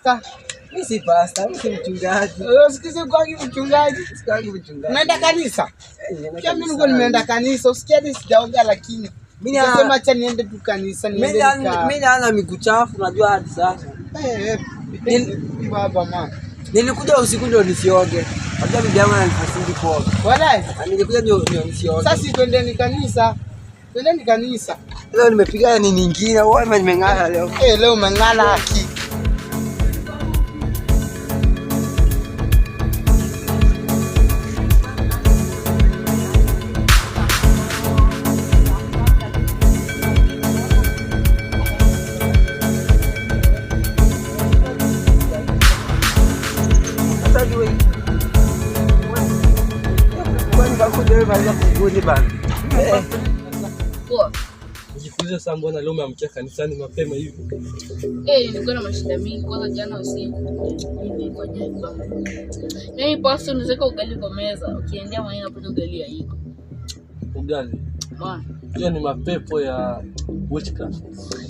pasta. Mimi si pasta, mimi si mchungaji. Usikize kwa mchungaji. Sikangi mchungaji. Unaenda kanisa? Kia mimi niko nimeenda kanisa. Usikia hadi sijaoga lakini mimi nasema acha niende tu kanisa niende mimi naana miguu chafu unajua hadi sasa. Baba mama. Nilikuja usiku ndio nisioge. Hata bibi yangu ananifasingi kuoga. Walai. Nilikuja ndio nisioge. Sasa twendeni kanisa. Twendeni kanisa. Leo nimepiga nini nyingine? Wewe nimeng'ala leo. Leo umeng'ala haki. Nikuuliza sasa, mbona leo umeamkia kanisani mapema hivi? Nilikuwa na mashida mingi kwanza jana usiku. Nilikuwa nyumba. Yaani pastor unaweka ugali kwa meza, ukiendea mwenyewe hapo ugali haiko. Ugali. Bwana. Hiyo ni mapepo ya witchcraft.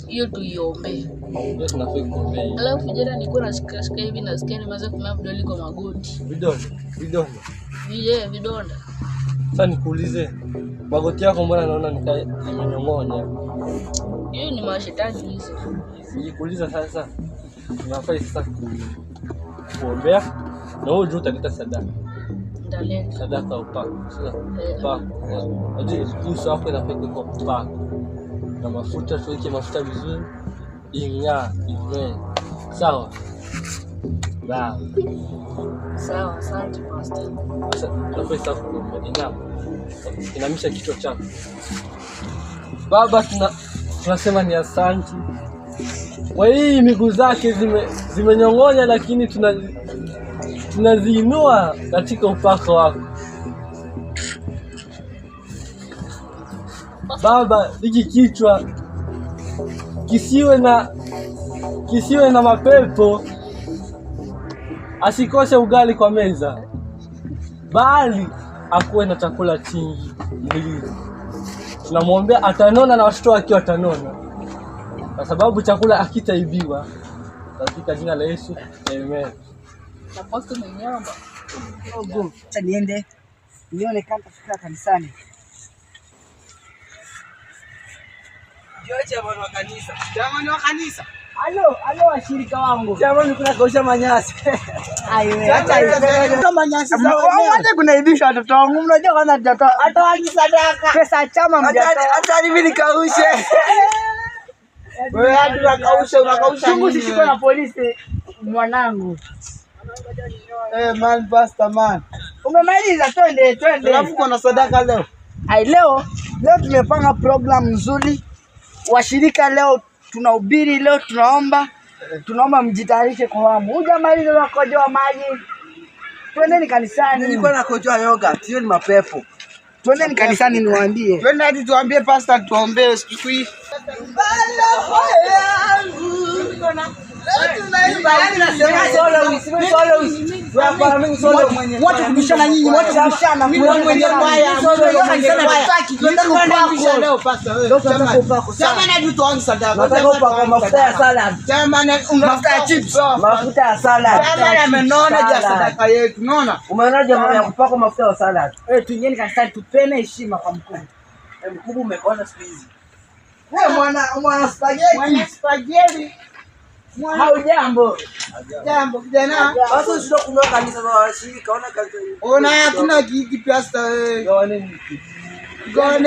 Hiyo tuiombe. Hiyo tunafaa kuombea. Alafu jana nilikuwa nashika hivi na skin nimeanza kumea vidole kwa magoti. Vidonda. Vidonda. Sasa nikuulize, magoti yako mbona naona nimenyong'onya? Hiyo ni mashetani hizo. Nikuuliza sasa, tunafaa sasa kuombea na wewe juu utaleta sadaka. Ndaleta. Sadaka upako. Sasa upako. Unajua uso wako inafaa kuwa upako. Na mafuta tuweke mafuta vizuri. Ing'aa, ing'ee. Sawa? Sawa, asante pastor. Sasa tunafaa kuombea. Inamisha kichwa chako. Baba, tunasema ni asante. Kwa hii miguu zake zimenyong'onya lakini tunaziinua katika upako wako. Baba, hiki kichwa kisiwe na mapepo, asikose ugali kwa meza, bali akuwe na chakula kingi mwilini. Tunamwombea atanona na watoto wake watanona, kwa sababu chakula hakitaibiwa. Katika jina la Yesu, amen. Na pastor mnyamba. Acha niende nione kama tafika kanisani. Joje bwana wa kanisa. Jamani wa kanisa. Halo washirika wangu. Jamani kuna kausha manyasi. Acha manyasi za wote kunaibisha watoto wangu. Mnajua kwanza mtoto hata sadaka. Pesa chama mjatoa. Hata mimi nikaushe. Wewe hadi unakausha Chungu sishikwe na polisi mwanangu. Man pastor man. Umemaliza twende. Alafu kuna sadaka leo. Leo tumepanga program nzuri. Washirika leo tunahubiri, leo tunaomba mjitayarishe kwa hamu. Hujamaliza unakojoa maji. Twendeni kanisani. Nilikuwa nakojoa yoga, hiyo ni mapepo. Twendeni kanisani niwaambie. Twende hadi tuambie pastor tuombee siku hii. Watu kubishana nyinyi, watu kubishana. Mimi mwenye mbaya, leo pastor wewe. Jamani hadi tuanze sadaka. Nataka upako mafuta ya salad. Jamani mafuta ya chips. Mafuta ya salad. Jamani amenona ja sadaka yetu, unaona? Umeona jamaa ya kupaka mafuta ya salad. Tuingieni kanisani tupene heshima kwa mkuu. Mkuu umeona siku hizi. Wewe mwana spaghetti. Haujambo. Jambo kijana. Sasa usio kunua kanisa za washirika, ona kanisa. Ona hatuna kiki pastor wewe. Gone.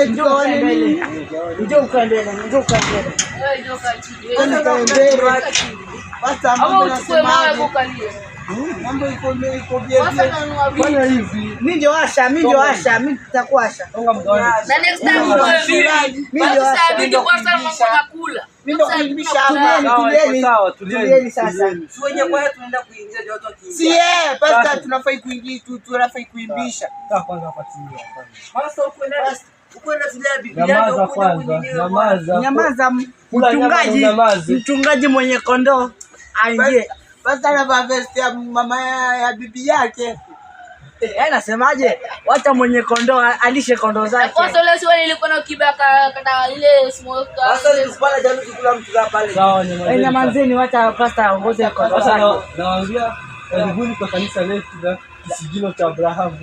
Njoo ukaendelee. Wewe ndio Pastor mambo yanasema mambo iko fanya hivi. Mimi ndio washa, mimi nitakuasha. na next time ndio kwa sababu nakula. Tulieni sasa. Wenye kwa tunaenda kuingia watu wakiingia. Si pastor tunafai kuingia tunafai kuimbisha. Kwanza hapa chini. Pastor ukwenda zile Biblia ndio kwanza. Nyamaza mchungaji mwenye kondoo aingie. Pastor anavaa vest ya mama ya bibi yake. Nasemaje? Wacha mwenye kondoo alishe kondoo zake. Kwa sababu leo nilikuwa na kibaka kata ile smoker. Sasa nilipata jana kula mtu pale. Sawa Manzeni wacha pastor aongoze kondoo zake. Sasa nawaambia karibuni kwa kanisa letu la Kisigino cha Abrahamu.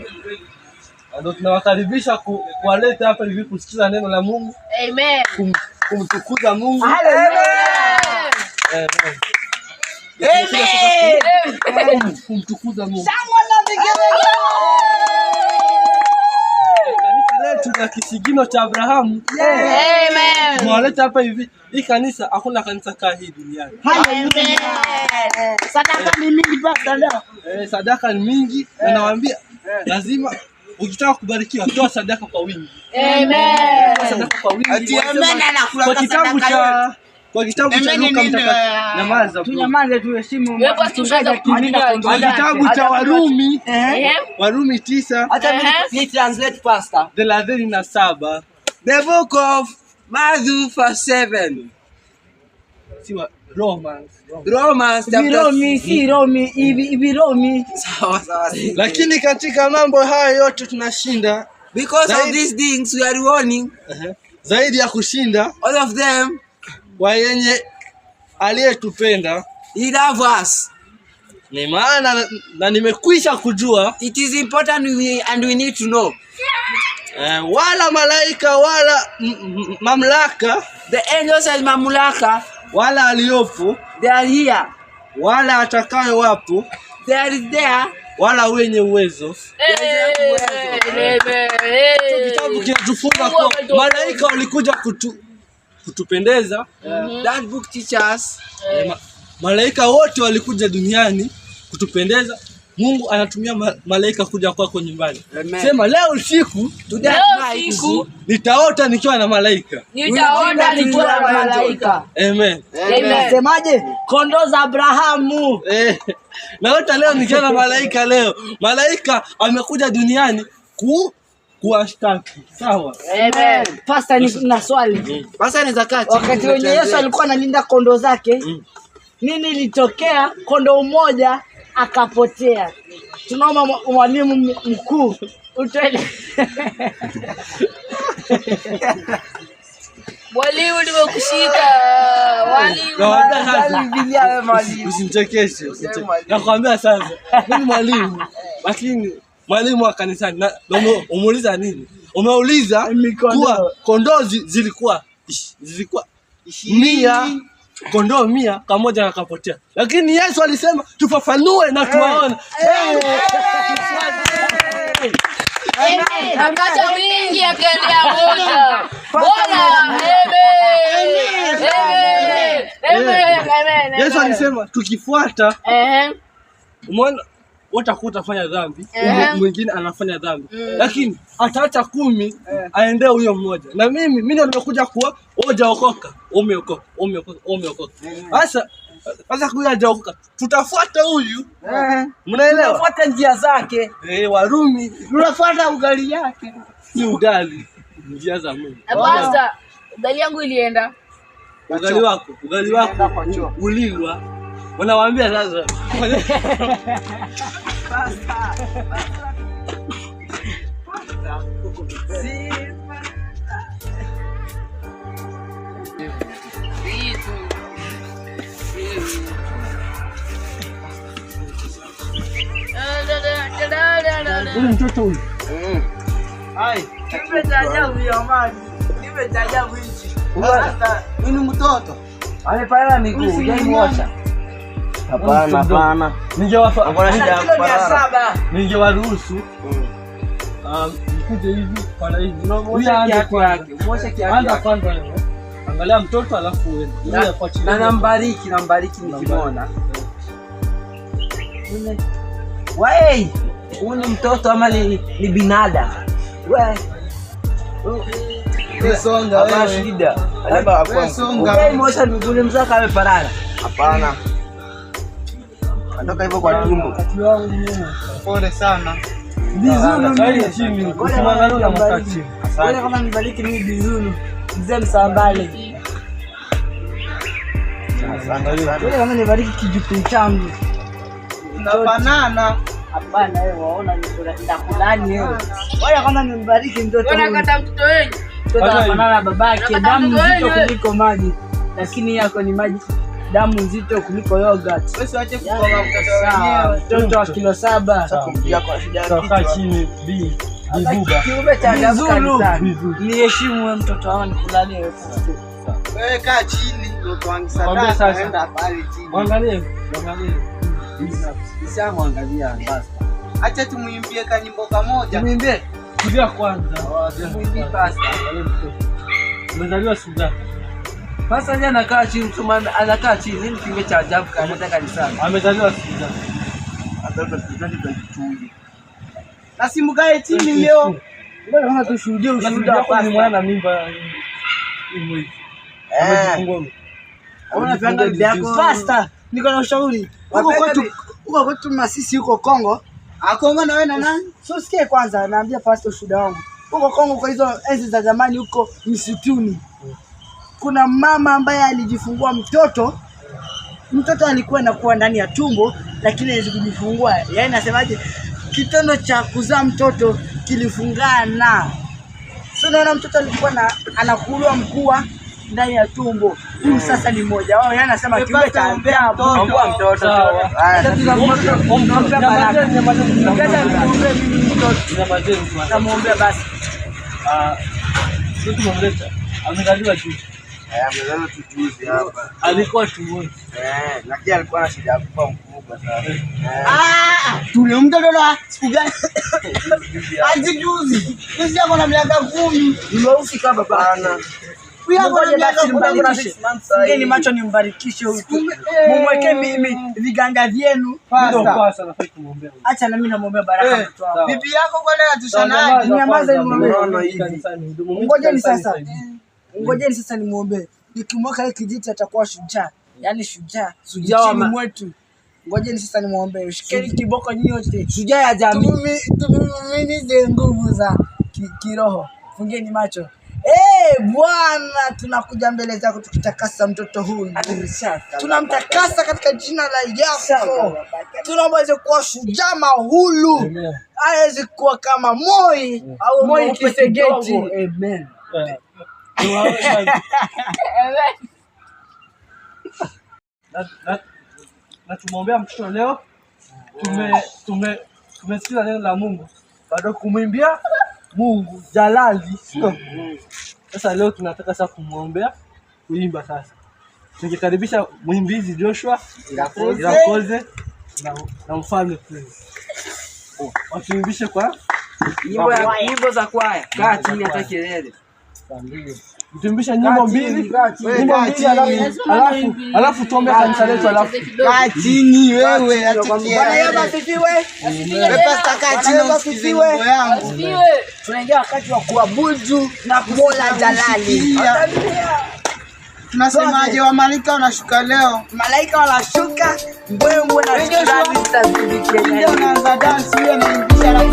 Ndio tunawakaribisha kuwaleta hapa hivi kusikiza neno la Mungu. Amen. Kumtukuza Mungu. Haleluya. Amen. Kumtukuza Mungu. Kanisa letu la Kisigino cha Abrahamu. Amen. Mwaleta hapa hivi. Hii kanisa hakuna kanisa kaa hii duniani. Amen. Sadaka ni mingi baba leo. Sadaka ni mingi na nawaambia lazima ukitaka kubarikiwa toa sadaka kwa wingi. Amen. Sadaka kwa wingi. Ati amen anakula Kwa kitabu cha Luka mtakatifu. Nyamaza. Tunyamaze tuheshimu mchungaji akilinda Kwa kitabu cha Warumi. Warumi 9. Hata mimi translate pastor. 37. The book of Matthew 7. Siwa Romans. Romans Romi. Sawa. Lakini katika mambo haya yote tunashinda. Because of these things we are warning. Zaidi ya kushinda. All of them. Kwa yenye aliyetupenda. He loves us. Ni maana na nimekwisha kujua. It is important and we need to know. Wala malaika wala mamlaka. The angels and mamlaka. Wala aliopo. They are here. Wala atakayo wapo. They are there. Wala wenye uwezo. Kitabu kinatufunza kwa malaika walikuja kutupendeza. That book teaches. Malaika wote walikuja duniani kutupendeza. Mungu anatumia malaika kuja kwako nyumbani. Sema leo usiku nitaota nikiwa na malaika. Amen. Semaje? Kondoo za Abrahamu. Naota leo nikiwa na malaika leo. Malaika amekuja duniani kuwashtaki. Sawa? Amen. Pastor na swali. Pastor ni zakati. Wakati wenye Yesu alikuwa analinda kondoo zake, nini ilitokea? Kondoo mmoja akapotea. Tunaomba mwalimu mkuu utele. Mwalimu nimekushika. Mwalimu. Usinichekeshe. Nakwambia sasa. Mimi mwalimu. Lakini mwalimu wa kanisani na umuuliza nini? Umeuliza kuwa kondoo zilikuwa 100. Kondoo 100 kamoja akapotea. Lakini Yesu alisema tufafanue na tuwaone. Akacha mingi akaendea moja. Bwana. Amen. Yesu alisema tukifuata umeona utafanya dhambi, mwingine anafanya dhambi. Lakini ataacha 10 aendee huyo mmoja. Na mimi ndio nimekuja kuwa hujaokoka, umeokoka. Sasa kuja hajaokoka. Tutafuata huyu. Mnaelewa? Tunafuata njia zake. Warumi tunafuata ugali yake. Si ugali, njia za Mungu. Pastor, ugali yangu ilienda. Ugali wako ulilwa. Wanawaambia sasa. Mtoto huyu. Nimetajabu ya maji. Nimetajabu hichi. Mimi mtoto. Amepala miguu, hujamwosha. Hapana. Ningewaruhusu. Nikuje hivi kwa hivi. Muoshe kiatu yake. Angalia mtoto alafu uende. Na nambariki nikimwona. Wewe, huyu ni mtoto ama ni binadamu? Wewe. Songa wewe. Shida. Songa. Wewe mosha miguu mzako ameparara. Hapana. Anatoka hivyo kwa tumbo. Pole sana. Bizulu mimi chini. Usimwangalie na mkaa chini. Asante. Kama nibariki mimi bizulu. Mzee Msambale. Asante. Wewe kama nibariki kijuku changu. Tunafanana. Hapana wewe waona nitakudani wewe. Wewe kama nimbariki mtoto. Unakata mtoto wenu. Mtoto anafanana na babake, damu nzito kuliko maji. Lakini yako ni maji, damu nzito kuliko yogurt. Wewe uache kukoa mtoto wenyewe. Mtoto wa kilo 7. Toka chini bi buba. Kiumbe cha ajabu kabisa. Niheshimu wewe mtoto wangu nikulalie wewe. Wewe kaa chini mtoto wangu Mwambie sadaka sasa. enda pale chini. Mwangalie. Nishamwangalia basi. Acha tumuimbie kanyimbo kamoja. Niambie. Kuja kwanza. Mwimbi pasta. Umezaliwa Sudan. Pasta jana anakaa chini, mtu anakaa chini. Nini kiumbe cha ajabu kanataka kanisani? Amezaliwa Sudan. Na simkae chini leo. Mbona kama tushuhudie ushuhuda wa Ni pasta? mwana na mimba hii mwezi. Amejifungua. Ona vianga vyako. Pasta, niko na ushauri. Huko kwetu Masisi huko Kongo. Akongo na wewe na nani? So sikie kwanza naambia pasta ushuhuda wangu. Huko Kongo kwa hizo enzi za zamani huko msituni. Kuna mama ambaye alijifungua mtoto. Mtoto alikuwa anakuwa ndani ya tumbo lakini hawezi kujifungua. Yaani nasemaje? Kitendo cha kuzaa mtoto kilifungana. Sio naona mtoto alikuwa anakulwa mkua ndani ya tumbo. Huyu sasa ni mmoja wao. Yeye anasema kiumbe cha ajabu. Ombea mtoto. Sasa tunamuombea baraka. Namuombea basi. Sisi tumemleta. Amezaliwa juzi. Amezaliwa tu juzi hapa. Alikuwa tumboni. Lakini alikuwa na shida kubwa mkubwa sana. Tule mtoto na siku gani? Aje juzi. Juzi yako na miaka 10. Nimeusi kama baba. Huyu hapo na miaka 10. Ngeni macho nimbarikishe huyu. Mumwekee mimi viganga vyenu. Ndio pasa nafai kumwombea. Acha na mimi namuombea baraka mtoto wangu. Bibi yako kwa nini atushanaje? Nyamaza nimwombee. Ngojeni Ngojeni sasa nimwombee. Nikimweka ile kijiti atakuwa shujaa. Yaani shujaa wa mwetu. Ngojeni sasa nimwombee. Shikeni kiboko nyote. Shujaa ya jamii. Tumimize nguvu za kiroho. Fungeni macho. Bwana, tunakuja mbele zako tukitakasa mtoto huyu. Tunamtakasa katika jina la Yesu. Tunaomba kuwa shujaa mahulu. Hawezi kuwa kama Moi au Moi Kisegeti. Amen. Na tumwombea mtoto leo. Tumesikia neno la Mungu. Bado kumwimbia Mungu Jalali. Sasa leo tunataka sasa kumwombea kuimba sasa. Tukikaribisha mwimbizi Joshua Irakoze na mfalme Prince. Watuimbishe kwa Nyimbo za kwaya. Kaa chini hata kelele. Mtuimbishe nyimbo mbili. Alafu tuombe kanisa letu alafu. Kaa chini wewe atikie. Bwana Yesu asifiwe. Pasta kaa chini usikize nyimbo yangu. Tunaingia wakati wa kuabudu na Mola Jalali. Tunasemaje malaika wanashuka leo? Malaika wanashuka, mbwembwe na shukrani zitazidi Kenya. Ndio naanza dance hiyo naingia na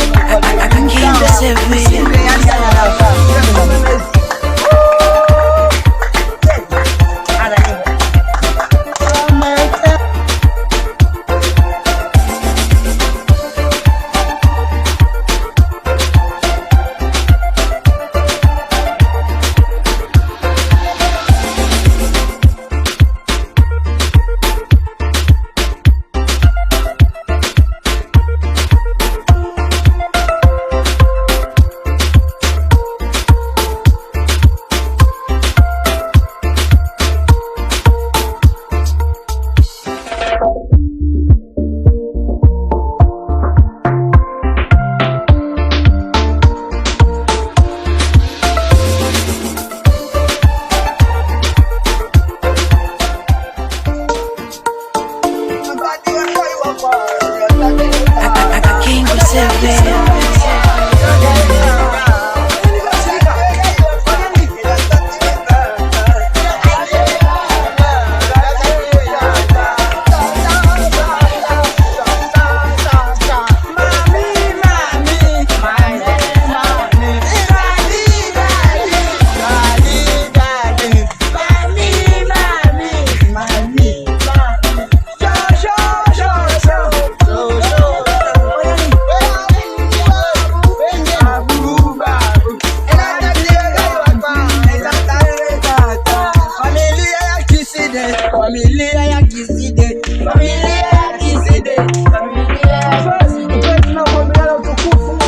Tunakuambia utukufu.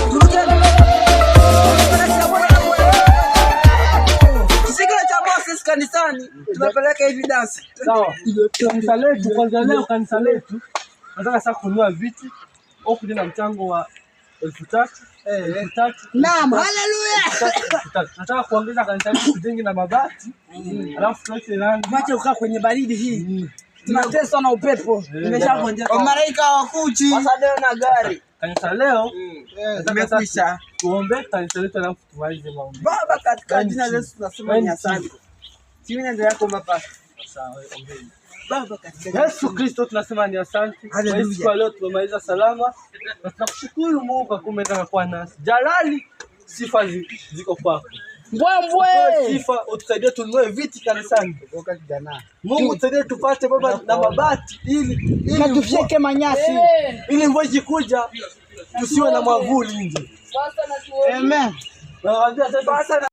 Kisigino cha Moses kanisani tunapeleka evidence. Sawa. Kanisa letu kwanza leo, kanisa letu nataka sasa kununua viti au kuja na mchango wa 3,000. 3,000. Naam, haleluya. Nataka kuongeza kanisa letu kujenge na mabati. Alafu tuweke rangi. Macho ukaa kwenye baridi hii. Tunateswa na upepo. Nimeshagonjeka. Wamalaika hawakuji. Sasa leo na gari. Kanisa leo Nimekwisha. tuombe kanisa letu alafu tumalize maombi. Baba, katika jina la Yesu tunasema ni asante. Mimi naendelea kuomba pasta. Sawa, ombeni. Baba, katika Yesu Kristo tunasema ni asante. Haleluya. Kwa siku ya leo tumemaliza salama. Na tunakushukuru Mungu kwa kumeweza kuwa nasi. Jalali, sifa ziko kwako. mbwembwe. Sifa utusaidie tununue viti kanisani. Mungu tusaidie tupate baba na mabati ili Tufyeke manyasi. ili mvua ikikuja tusiwe na mwavuli nje. Amen. Nawaambia sasa